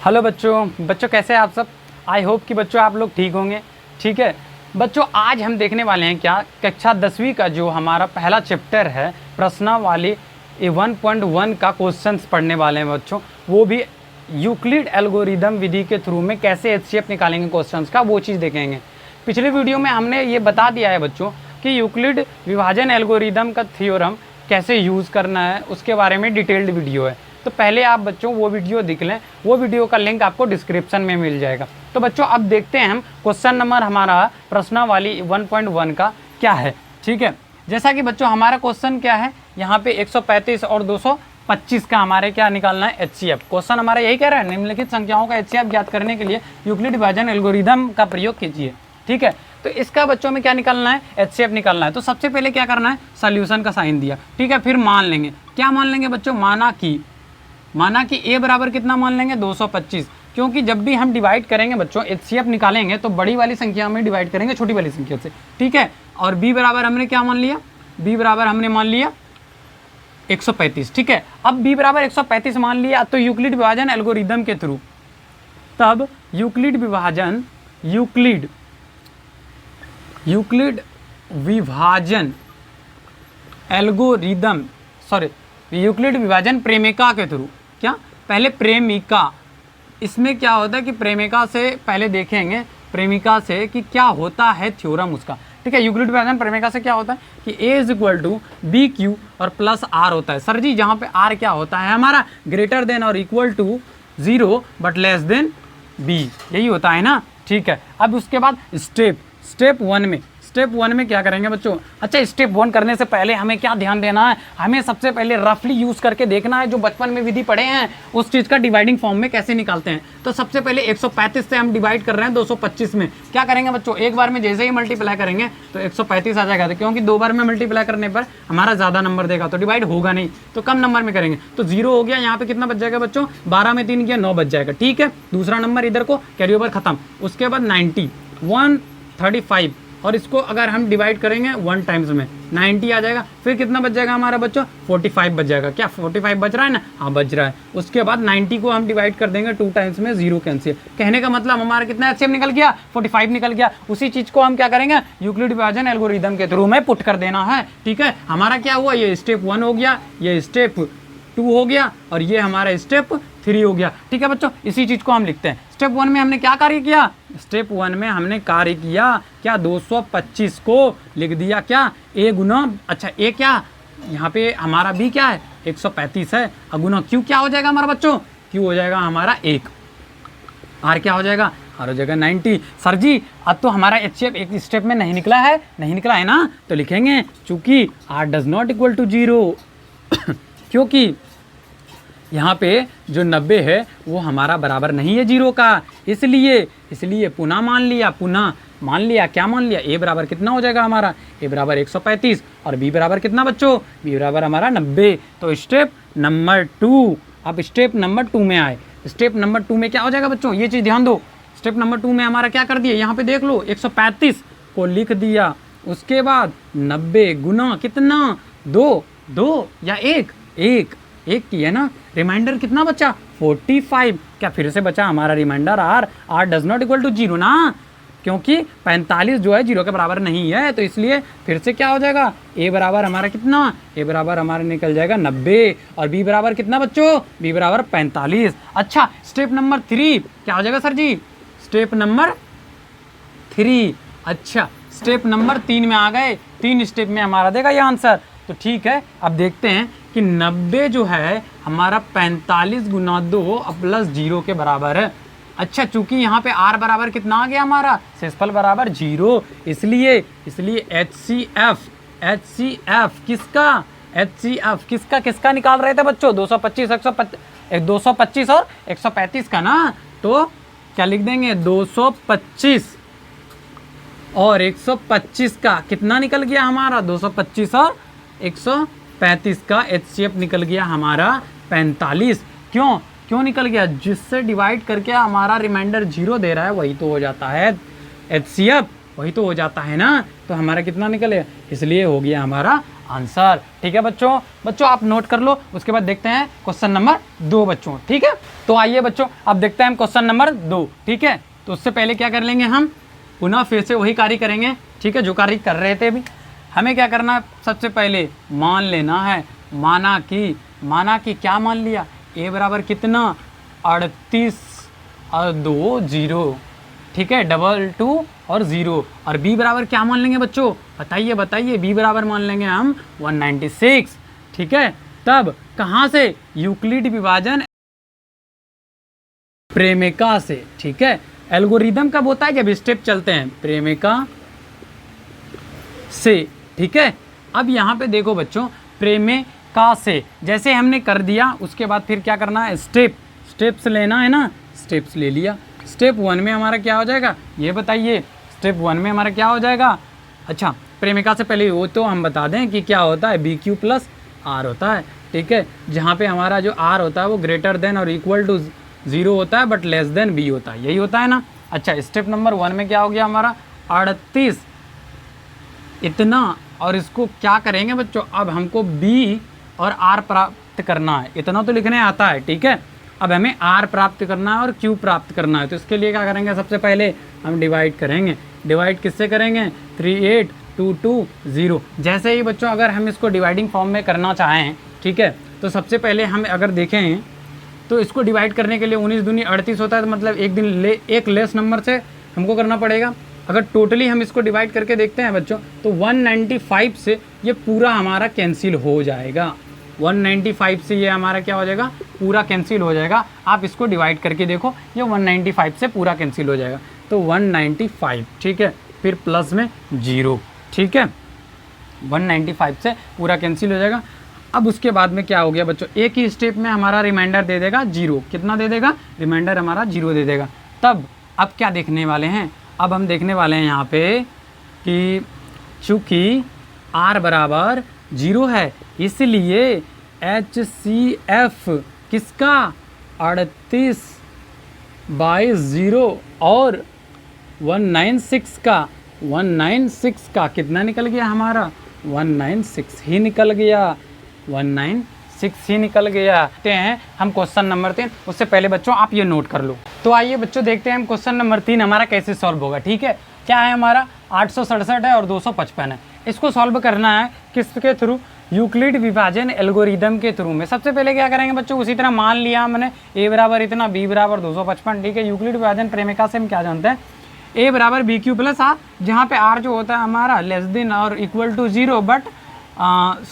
Hello बच्चों कैसे हैं आप सब। आई होप कि बच्चों आप लोग ठीक होंगे। ठीक है बच्चों, आज हम देखने वाले हैं क्या कक्षा 10वीं का जो हमारा पहला चैप्टर है प्रश्नावली 1.1 का क्वेश्चंस पढ़ने वाले हैं बच्चों। वो भी यूक्लिड एल्गोरिदम विधि के थ्रू में कैसे एचसीएफ निकालेंगे क्वेश्चंस का, वो चीज़ देखेंगे। पिछले वीडियो में हमने ये बता दिया है बच्चों कि यूक्लिड विभाजन एल्गोरिदम का थ्योरम कैसे यूज़ करना है, उसके बारे में डिटेल्ड वीडियो है। तो पहले आप बच्चों वो वीडियो देख लें, वो वीडियो का लिंक आपको डिस्क्रिप्शन में मिल जाएगा। तो बच्चों अब देखते हैं हम क्वेश्चन नंबर हमारा प्रश्नावली 1.1 का क्या है। ठीक है, जैसा कि बच्चों हमारा क्वेश्चन क्या है, यहाँ पे 135 और 225 का हमारे क्या निकालना है एचसीएफ। क्वेश्चन हमारा यही कह रहा है निम्नलिखित संख्याओं का एचसीएफ ज्ञात करने के लिए यूक्लिड विभाजन एल्गोरिदम का प्रयोग कीजिए। ठीक है, तो इसका बच्चों में क्या निकालना है, एचसीएफ निकालना है। तो सबसे पहले क्या करना है, सॉल्यूशन का साइन दिया। ठीक है, फिर मान लेंगे, क्या मान लेंगे बच्चों, माना कि ए बराबर कितना मान लेंगे 225, क्योंकि जब भी हम डिवाइड करेंगे बच्चों एचसीएफ निकालेंगे तो बड़ी वाली संख्या में डिवाइड करेंगे छोटी वाली संख्या से। ठीक है, और बी बराबर हमने क्या मान लिया, बी बराबर हमने मान लिया 135। ठीक है, अब बी बराबर 135 मान लिया तो यूक्लिड विभाजन एल्गोरिदम के थ्रू, तब यूक्लिड विभाजन एल्गोरिदम यूक्लिड विभाजन प्रेमिका के थ्रू, क्या पहले प्रेमिका, इसमें क्या होता है कि प्रेमिका से पहले देखेंगे, प्रेमिका से कि क्या होता है थ्योरम उसका। ठीक है, यूक्लिड विभाजन प्रेमिका से क्या होता है कि a is equal to B q और प्लस आर होता है। सर जी जहाँ पे आर क्या होता है हमारा, ग्रेटर देन और equal to 0 but less than b, यही होता है ना। ठीक है, अब उसके बाद स्टेप वन में क्या करेंगे बच्चों। अच्छा, स्टेप 1 करने से पहले हमें क्या ध्यान देना है, हमें सबसे पहले रफली यूज़ करके देखना है जो बचपन में विधि पढ़े हैं उस चीज़ का डिवाइडिंग फॉर्म में कैसे निकालते हैं। तो सबसे पहले 135 से हम डिवाइड कर रहे हैं 225 में, क्या करेंगे बच्चों, एक बार में जैसे ही मल्टीप्लाई करेंगे तो 135 आ जाएगा। तो क्योंकि 2 बार में मल्टीप्लाई करने पर हमारा ज़्यादा नंबर देगा तो डिवाइड होगा नहीं, तो कम नंबर में करेंगे तो 0 हो गया। यहाँ पे कितना बच जाएगा बच्चों, 12 में 3 किया 9 बच जाएगा। ठीक है, दूसरा नंबर इधर को कैरी ओवर खत्म। उसके बाद 90 135 और इसको अगर हम डिवाइड करेंगे 1 टाइम्स में 90 आ जाएगा। फिर कितना बच जाएगा हमारा बच्चों, 45 बच जाएगा। क्या 45 बच रहा है ना, हाँ बच रहा है। उसके बाद 90 को हम डिवाइड कर देंगे 2 टाइम्स में, 0 कैंसिल। कहने का मतलब हमारा कितना एचसीएफ निकल गया, 45 निकल गया। उसी चीज़ को हम क्या करेंगे, यूक्लिड विभाजन एल्गोरिदम के थ्रू में पुट कर देना है। ठीक है, हमारा क्या हुआ, ये स्टेप 1 हो गया, ये स्टेप 2 हो गया और ये हमारा स्टेप 3 हो गया। ठीक है बच्चों, इसी चीज़ को हम लिखते हैं। स्टेप 1 में हमने क्या कार्य किया, स्टेप 1 में हमने कार्य किया क्या, 225 को लिख दिया क्या, a गुना, अच्छा a क्या, यहाँ पे हमारा b क्या है 135 है, अगुना q क्या हो जाएगा हमारा बच्चों, q हो जाएगा हमारा 1, r क्या हो जाएगा, r हो जाएगा 90। सर जी अब तो हमारा एचसीएफ एक स्टेप में नहीं निकला है ना, तो लिखेंगे चूंकि r does not equal to 0 क्योंकि यहाँ पे जो 90 है वो हमारा बराबर नहीं है 0 का, इसलिए पुनः मान लिया क्या मान लिया, a बराबर कितना हो जाएगा हमारा, a बराबर 135 और b बराबर कितना बच्चों, b बराबर हमारा 90। तो स्टेप नंबर 2, अब स्टेप नंबर 2 में आए। स्टेप नंबर 2 में क्या हो जाएगा बच्चों, ये चीज़ ध्यान दो। स्टेप नंबर 2 में हमारा क्या कर दिया, यहाँ पे देख लो 135 को लिख दिया, उसके बाद 90 गुना कितना, 2 या 1 की है ना, रिमाइंडर कितना बचा 45। क्या फिर से बचा हमारा reminder r does not equal to 0 ना, क्योंकि 45 जो है 0 के बराबर नहीं है, तो इसलिए फिर से क्या हो जाएगा, a बराबर हमारा कितना, a बराबर हमारा निकल जाएगा 90 और b बराबर कितना बच्चों, b बराबर 45। अच्छा, स्टेप नंबर 3 क्या हो जाएगा सर जी, स्टेप नंबर 3। अच्छा, स्टेप नंबर 3 में आ गए, 3 स्टेप में हमारा देगा ये आंसर। तो ठीक है, अब देखते हैं कि 90 जो है हमारा 45 गुना 2 प्लस 0 के बराबर है। अच्छा, चूंकि यहाँ पे r बराबर कितना आ गया हमारा, शेषफल बराबर 0, इसलिए HCF किसका निकाल रहे थे बच्चों, 225 और 135 का ना, तो क्या लिख देंगे 225 और 125 का कितना निकल गया हमारा, 225 और 135 का एचसीएफ निकल गया हमारा 45। क्यों निकल गया, जिससे डिवाइड करके हमारा रिमाइंडर 0 दे रहा है वही तो हो जाता है एचसीएफ, वही तो हो जाता है ना। तो हमारा कितना निकले, इसलिए हो गया हमारा आंसर। ठीक है बच्चों, बच्चों आप नोट कर लो, उसके बाद देखते हैं क्वेश्चन नंबर 2 बच्चों। ठीक है, तो आइए बच्चों अब देखते हैं हम क्वेश्चन नंबर 2। ठीक है, तो उससे पहले क्या कर लेंगे, हम पुनः फिर से वही कार्य करेंगे। ठीक है, जो कार्य कर रहे थे अभी। हमें क्या करना है, सबसे पहले मान लेना है, माना कि क्या मान लिया, ए बराबर कितना 38 और 2 0। ठीक है, 2 और 0, और बी बराबर क्या मान लेंगे बच्चों, बताइए, बी बराबर मान लेंगे हम 196। ठीक है, तब कहाँ से, यूक्लिड विभाजन प्रेमिका से। ठीक है, एल्गोरिदम कब होता है, जब स्टेप चलते हैं प्रेमिका से। ठीक है, अब यहाँ पे देखो बच्चों, प्रेमिका से जैसे हमने कर दिया, उसके बाद फिर क्या करना है, स्टेप्स लेना है ना, स्टेप्स ले लिया। स्टेप 1 में हमारा क्या हो जाएगा, ये बताइए, स्टेप 1 में हमारा क्या हो जाएगा। अच्छा, प्रेमिका से पहले वो तो हम बता दें कि क्या होता है, BQ प्लस R होता है। ठीक है, जहाँ पे हमारा जो R होता है वो ग्रेटर देन और इक्वल टू 0 होता है, बट लेस देन B होता है, यही होता है ना। अच्छा, स्टेप नंबर 1 में क्या हो गया हमारा 38 इतना, और इसको क्या करेंगे बच्चों, अब हमको B और R प्राप्त करना है, इतना तो लिखने आता है। ठीक है, अब हमें R प्राप्त करना है और Q प्राप्त करना है, तो इसके लिए क्या करेंगे, सबसे पहले हम डिवाइड करेंगे। डिवाइड किससे करेंगे, 3822 जैसे ही बच्चों अगर हम इसको डिवाइडिंग फॉर्म में करना चाहें, ठीक है, तो सबसे पहले हम अगर देखें तो इसको डिवाइड करने के लिए 19 दूनी 38 होता है, तो मतलब एक लेस नंबर से हमको करना पड़ेगा। अगर टोटली हम इसको डिवाइड करके देखते हैं बच्चों, तो 195 से ये पूरा हमारा कैंसिल हो जाएगा। 195 से ये हमारा क्या हो जाएगा, पूरा कैंसिल हो जाएगा। आप इसको डिवाइड करके देखो, ये 195 से पूरा कैंसिल हो जाएगा, तो 195। ठीक है, फिर प्लस में 0। ठीक है, 195 से पूरा कैंसिल हो जाएगा। अब उसके बाद में क्या हो गया बच्चों, एक ही स्टेप में हमारा रिमाइंडर दे देगा 0। कितना दे देगा, रिमाइंडर हमारा 0 दे देगा। तब अब क्या देखने वाले हैं, अब हम देखने वाले हैं यहाँ पे कि चूँकि R बराबर 0 है, इसलिए HCF किसका 38/0 और 196 का कितना निकल गया हमारा, 196 ही निकल गया, 196 ही निकल गया। देखते हैं हम क्वेश्चन नंबर 3, उससे पहले बच्चों आप ये नोट कर लो। तो आइए बच्चों देखते हैं हम क्वेश्चन नंबर 3 हमारा कैसे सॉल्व होगा। ठीक है, क्या है हमारा 867 है और 255 है। इसको सॉल्व करना है किसके थ्रू, यूक्लिड विभाजन एल्गोरिदम के थ्रू में। सबसे पहले क्या करेंगे बच्चों, उसी तरह मान लिया हमने a बराबर इतना, b बराबर 255। ठीक है, यूक्लिड विभाजन प्रेमिका से हम क्या जानते हैं, a बराबर BQ प्लस R, जहाँ पे R जो होता है हमारा लेस देन और equal to 0, but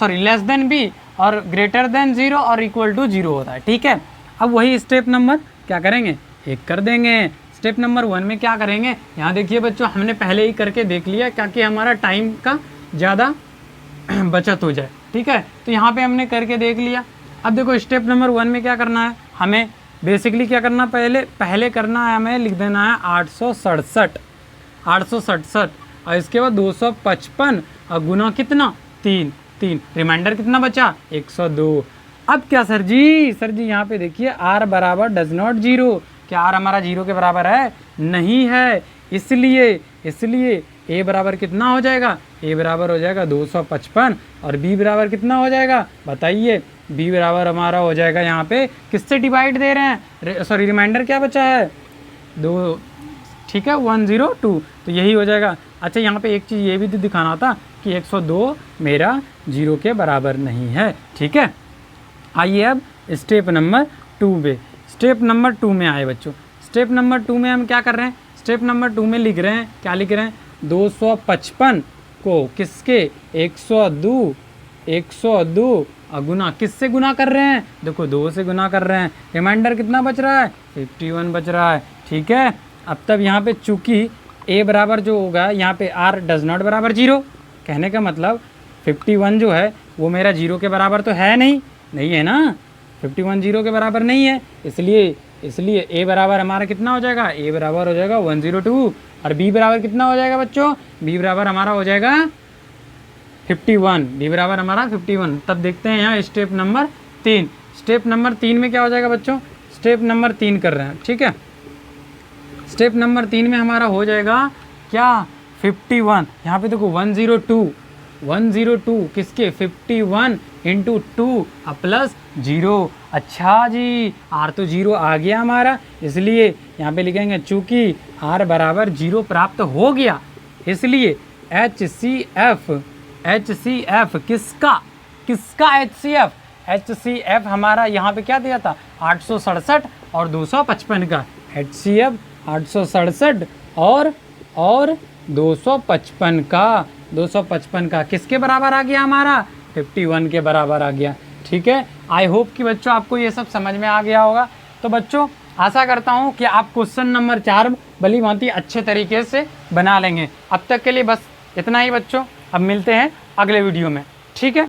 less than B और ग्रेटर देन 0 और इक्वल टू 0 होता है। ठीक है, अब वही स्टेप नंबर क्या करेंगे, 1 कर देंगे। स्टेप नंबर 1 में क्या करेंगे, यहाँ देखिए बच्चों, हमने पहले ही करके देख लिया, ताकि हमारा टाइम का ज़्यादा बचत हो जाए। ठीक है, तो यहाँ पे हमने करके देख लिया। अब देखो स्टेप नंबर 1 में क्या करना है, हमें बेसिकली क्या करना, पहले करना है, हमें लिख देना है 867 और इसके बाद 255 और गुना कितना 3, रिमाइंडर कितना बचा 102। अब क्या सर जी यहाँ पे देखिए R बराबर डज नॉट 0, क्या R हमारा 0 के बराबर है, नहीं है, इसलिए A बराबर कितना हो जाएगा, A बराबर हो जाएगा 255 और B बराबर कितना हो जाएगा बताइए, B बराबर हमारा हो जाएगा यहाँ पे किससे डिवाइड दे रहे हैं, रिमाइंडर क्या बचा है 2, ठीक है 102, तो यही हो जाएगा। अच्छा यहाँ पे एक चीज़ ये भी तो दिखाना था कि 102 मेरा 0 के बराबर नहीं है। ठीक है, आइए अब स्टेप नंबर 2 पे, स्टेप नंबर 2 में आए बच्चों। स्टेप नंबर 2 में हम क्या कर रहे हैं, स्टेप नंबर 2 में लिख रहे हैं, क्या लिख रहे हैं, 255 को किसके 102 गुना किससे गुना कर रहे हैं, देखो 2 से गुना कर रहे हैं, रिमाइंडर कितना बच रहा है 51 बच रहा है। ठीक है, अब तब यहाँ पे चूँकि A बराबर जो होगा यहाँ पे R डज नॉट बराबर 0, कहने का मतलब 51 जो है वो मेरा 0 के बराबर तो है नहीं है ना, 51 0 के बराबर नहीं है, इसलिए A बराबर हमारा कितना हो जाएगा, A बराबर हो जाएगा 102 और B बराबर कितना हो जाएगा बच्चों, B बराबर हमारा हो जाएगा 51, B बराबर हमारा 51। तब देखते हैं यहाँ स्टेप नंबर 3, स्टेप नंबर 3 में क्या हो जाएगा बच्चों, स्टेप नंबर 3 कर रहे हैं। ठीक है, स्टेप नंबर 3 में हमारा हो जाएगा क्या 51, यहाँ पे देखो 102 102 किसके 51 इंटू 2 प्लस 0। अच्छा जी, R तो 0 आ गया हमारा, इसलिए यहाँ पे लिखेंगे चूंकि R बराबर 0 प्राप्त हो गया, इसलिए HCF किसका HCF हमारा यहाँ पे क्या दिया था 867 और 255 का। HCF 867 और 255 का किसके बराबर आ गया हमारा 51 के बराबर आ गया। ठीक है, आई होप कि बच्चों आपको ये सब समझ में आ गया होगा। तो बच्चों आशा करता हूँ कि आप क्वेश्चन नंबर 4 भली भांति अच्छे तरीके से बना लेंगे। अब तक के लिए बस इतना ही बच्चों, अब मिलते हैं अगले वीडियो में। ठीक है।